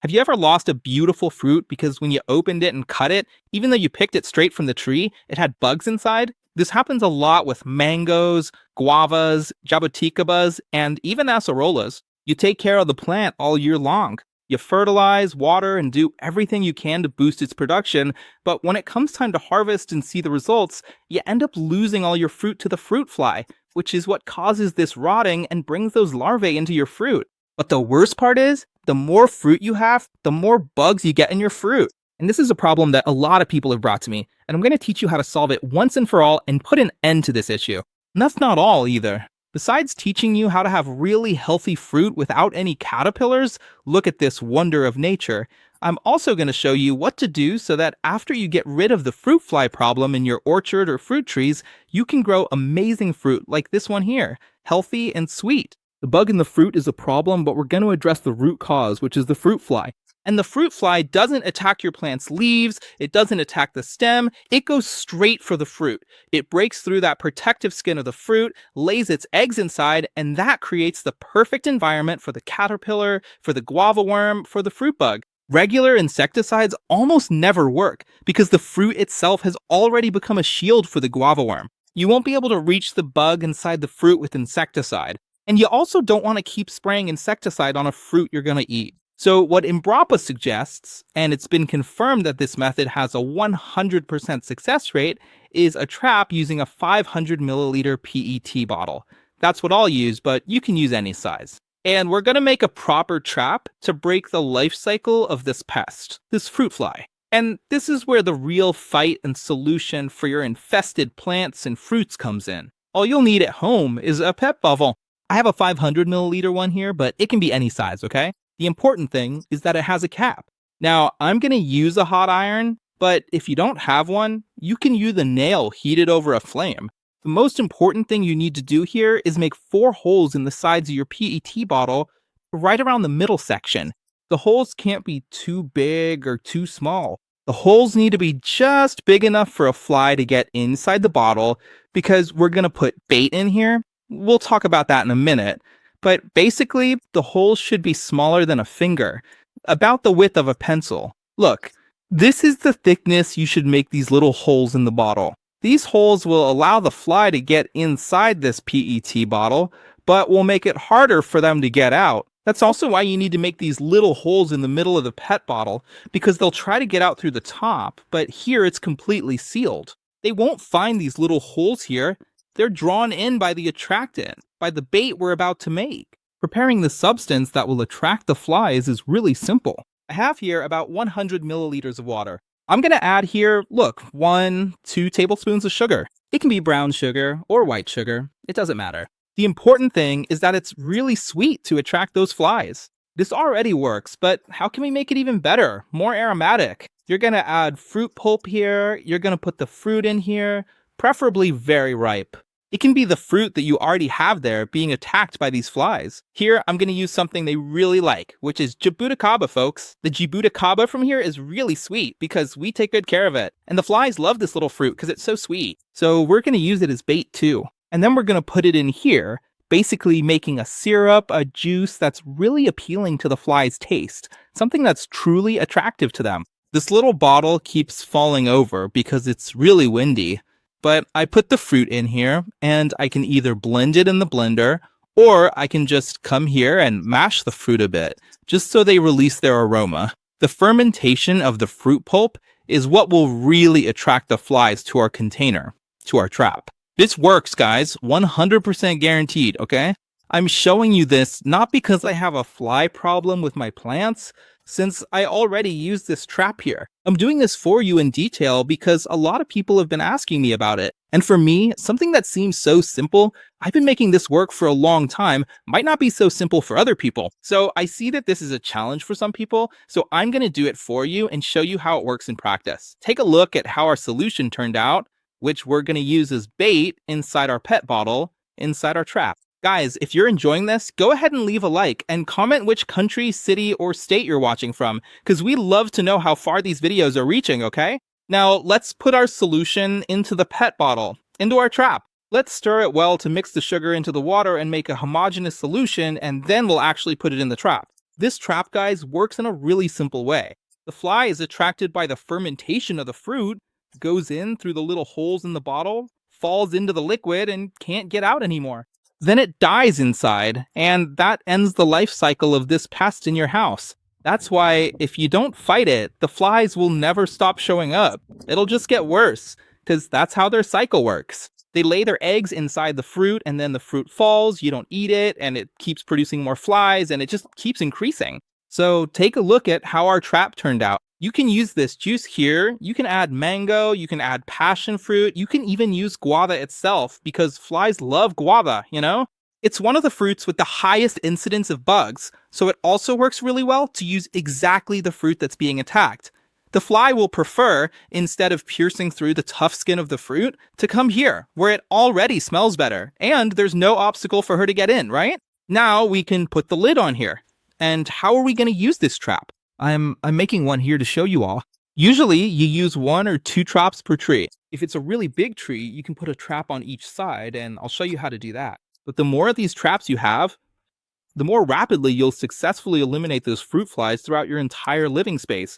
Have you ever lost a beautiful fruit because when you opened it and cut it, even though you picked it straight from the tree, it had bugs inside? This happens a lot with mangoes, guavas, jabuticabas, and even acerolas. You take care of the plant all year long. You fertilize, water, and do everything you can to boost its production, but when it comes time to harvest and see the results, you end up losing all your fruit to the fruit fly, which is what causes this rotting and brings those larvae into your fruit. But the worst part is, the more fruit you have, the more bugs you get in your fruit. And this is a problem that a lot of people have brought to me, and I'm going to teach you how to solve it once and for all and put an end to this issue. And that's not all either. Besides teaching you how to have really healthy fruit without any caterpillars, look at this wonder of nature, I'm also going to show you what to do so that after you get rid of the fruit fly problem in your orchard or fruit trees, you can grow amazing fruit like this one here, healthy and sweet. The bug in the fruit is a problem, but we're going to address the root cause, which is the fruit fly. And the fruit fly doesn't attack your plant's leaves, it doesn't attack the stem, it goes straight for the fruit. It breaks through that protective skin of the fruit, lays its eggs inside, and that creates the perfect environment for the caterpillar, for the guava worm, for the fruit bug. Regular insecticides almost never work because the fruit itself has already become a shield for the guava worm. You won't be able to reach the bug inside the fruit with insecticide. And you also don't want to keep spraying insecticide on a fruit you're going to eat. So what Imbrapa suggests, and it's been confirmed that this method has a 100% success rate, is a trap using a 500 milliliter PET bottle. That's what I'll use, but you can use any size. And we're going to make a proper trap to break the life cycle of this pest, this fruit fly. And this is where the real fight and solution for your infested plants and fruits comes in. All you'll need at home is a pet bottle. I have a 500 milliliter one here, but it can be any size, okay? The important thing is that it has a cap. Now, I'm going to use a hot iron, but if you don't have one, you can use a nail heated over a flame. The most important thing you need to do here is make 4 holes in the sides of your PET bottle, right around the middle section. The holes can't be too big or too small. The holes need to be just big enough for a fly to get inside the bottle, because we're going to put bait in here. We'll talk about that in a minute. But basically, the holes should be smaller than a finger, about the width of a pencil. Look, this is the thickness you should make these little holes in the bottle. These holes will allow the fly to get inside this PET bottle, but will make it harder for them to get out. That's also why you need to make these little holes in the middle of the pet bottle, because they'll try to get out through the top, but here it's completely sealed. They won't find these little holes here. They're drawn in by the attractant, by the bait we're about to make. Preparing the substance that will attract the flies is really simple. I have here about 100 milliliters of water. I'm going to add here, look, 1-2 tablespoons of sugar. It can be brown sugar or white sugar. It doesn't matter. The important thing is that it's really sweet to attract those flies. This already works, but how can we make it even better, more aromatic? You're going to add fruit pulp here. You're going to put the fruit in here, preferably very ripe. It can be the fruit that you already have there being attacked by these flies. Here, I'm going to use something they really like, which is jabuticaba, folks. The jabuticaba from here is really sweet because we take good care of it. And the flies love this little fruit because it's so sweet. So we're going to use it as bait too. And then we're going to put it in here, basically making a syrup, a juice that's really appealing to the flies' taste, something that's truly attractive to them. This little bottle keeps falling over because it's really windy. But I put the fruit in here, and I can either blend it in the blender, or I can just come here and mash the fruit a bit, just so they release their aroma. The fermentation of the fruit pulp is what will really attract the flies to our container, to our trap. This works, guys, 100% guaranteed, okay? I'm showing you this not because I have a fly problem with my plants, since I already use this trap here. I'm doing this for you in detail because a lot of people have been asking me about it. And for me, something that seems so simple, I've been making this work for a long time, might not be so simple for other people. So I see that this is a challenge for some people, so I'm going to do it for you and show you how it works in practice. Take a look at how our solution turned out, which we're going to use as bait inside our pet bottle, inside our trap. Guys, if you're enjoying this, go ahead and leave a like and comment which country, city, or state you're watching from, because we love to know how far these videos are reaching, okay? Now, let's put our solution into the pet bottle, into our trap. Let's stir it well to mix the sugar into the water and make a homogeneous solution, and then we'll actually put it in the trap. This trap, guys, works in a really simple way. The fly is attracted by the fermentation of the fruit, goes in through the little holes in the bottle, falls into the liquid, and can't get out anymore. Then it dies inside, and that ends the life cycle of this pest in your house. That's why, if you don't fight it, the flies will never stop showing up. It'll just get worse, because that's how their cycle works. They lay their eggs inside the fruit, and then the fruit falls, you don't eat it, and it keeps producing more flies, and it just keeps increasing. So take a look at how our trap turned out. You can use this juice here, you can add mango, you can add passion fruit, you can even use guava itself, because flies love guava, you know? It's one of the fruits with the highest incidence of bugs, so it also works really well to use exactly the fruit that's being attacked. The fly will prefer, instead of piercing through the tough skin of the fruit, to come here, where it already smells better, and there's no obstacle for her to get in, right? Now we can put the lid on here. And how are we going to use this trap? I'm making one here to show you all. Usually, you use 1 or 2 traps per tree. If it's a really big tree, you can put a trap on each side, and I'll show you how to do that. But the more of these traps you have, the more rapidly you'll successfully eliminate those fruit flies throughout your entire living space,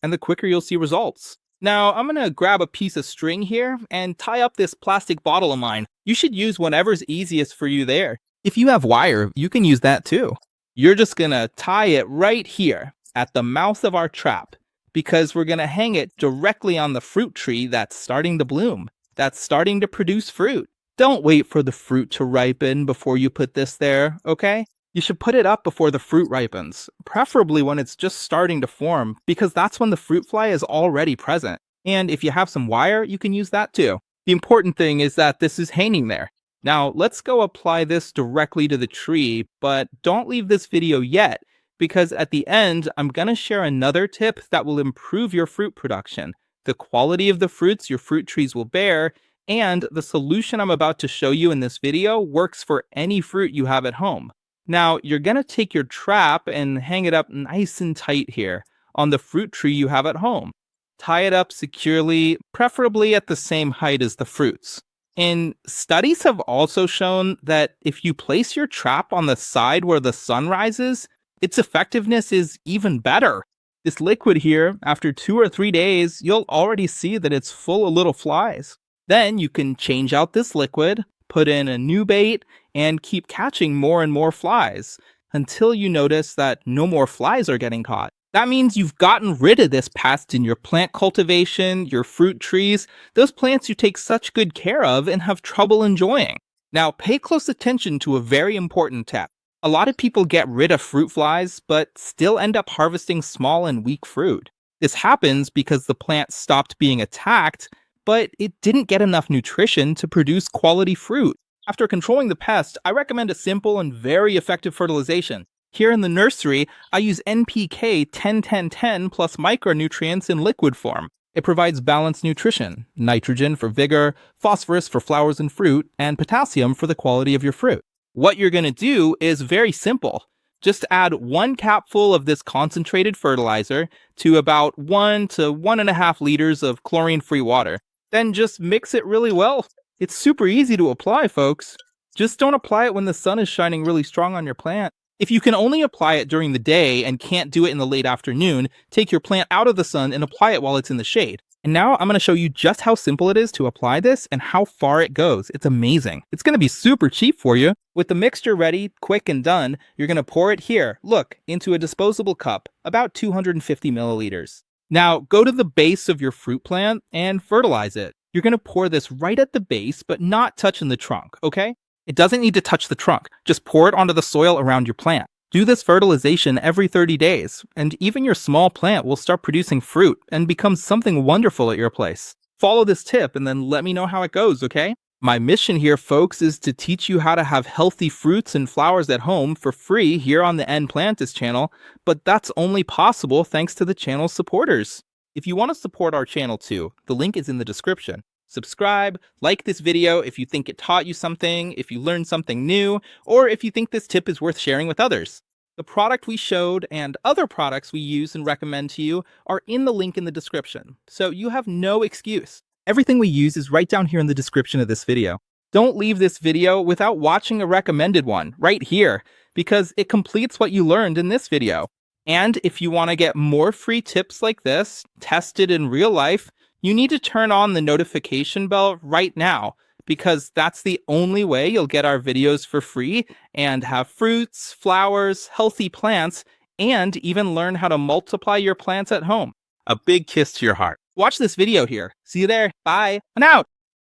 and the quicker you'll see results. Now, I'm gonna grab a piece of string here and tie up this plastic bottle of mine. You should use whatever's easiest for you there. If you have wire, you can use that too. You're just gonna tie it right here at the mouth of our trap, because we're gonna hang it directly on the fruit tree that's starting to bloom, that's starting to produce fruit. Don't wait for the fruit to ripen before you put this there, okay? You should put it up before the fruit ripens, preferably when it's just starting to form, because that's when the fruit fly is already present. And if you have some wire, you can use that too. The important thing is that this is hanging there. Now, let's go apply this directly to the tree, but don't leave this video yet, because at the end, I'm gonna share another tip that will improve your fruit production, the quality of the fruits your fruit trees will bear, and the solution I'm about to show you in this video works for any fruit you have at home. Now, you're gonna take your trap and hang it up nice and tight here on the fruit tree you have at home. Tie it up securely, preferably at the same height as the fruits. And studies have also shown that if you place your trap on the side where the sun rises, its effectiveness is even better. This liquid here, after 2 or 3 days, you'll already see that it's full of little flies. Then you can change out this liquid, put in a new bait, and keep catching more and more flies until you notice that no more flies are getting caught. That means you've gotten rid of this pest in your plant cultivation, your fruit trees, those plants you take such good care of and have trouble enjoying. Now, pay close attention to a very important tip. A lot of people get rid of fruit flies, but still end up harvesting small and weak fruit. This happens because the plant stopped being attacked, but it didn't get enough nutrition to produce quality fruit. After controlling the pest, I recommend a simple and very effective fertilization. Here in the nursery, I use NPK 10-10-10 plus micronutrients in liquid form. It provides balanced nutrition, nitrogen for vigor, phosphorus for flowers and fruit, and potassium for the quality of your fruit. What you're going to do is very simple. Just add 1 capful of this concentrated fertilizer to about 1 to 1.5 liters of chlorine-free water. Then just mix it really well. It's super easy to apply, folks. Just don't apply it when the sun is shining really strong on your plant. If you can only apply it during the day and can't do it in the late afternoon, take your plant out of the sun and apply it while it's in the shade. And now I'm going to show you just how simple it is to apply this and how far it goes. It's amazing. It's going to be super cheap for you. With the mixture ready, quick and done, you're going to pour it here, look, into a disposable cup, about 250 milliliters. Now, go to the base of your fruit plant and fertilize it. You're going to pour this right at the base, but not touching the trunk, okay? It doesn't need to touch the trunk. Just pour it onto the soil around your plant. Do this fertilization every 30 days, and even your small plant will start producing fruit and become something wonderful at your place. Follow this tip and then let me know how it goes, okay? My mission here, folks, is to teach you how to have healthy fruits and flowers at home for free here on the N Plantis channel, but that's only possible thanks to the channel's supporters. If you want to support our channel too, the link is in the description. Subscribe, like this video if you think it taught you something, if you learned something new, or if you think this tip is worth sharing with others. The product we showed and other products we use and recommend to you are in the link in the description, so you have no excuse. Everything we use is right down here in the description of this video. Don't leave this video without watching a recommended one right here, because it completes what you learned in this video. And if you want to get more free tips like this, tested in real life, you need to turn on the notification bell right now, because that's the only way you'll get our videos for free and have fruits, flowers, healthy plants, and even learn how to multiply your plants at home. A big kiss to your heart. Watch this video here. See you there. Bye. And out.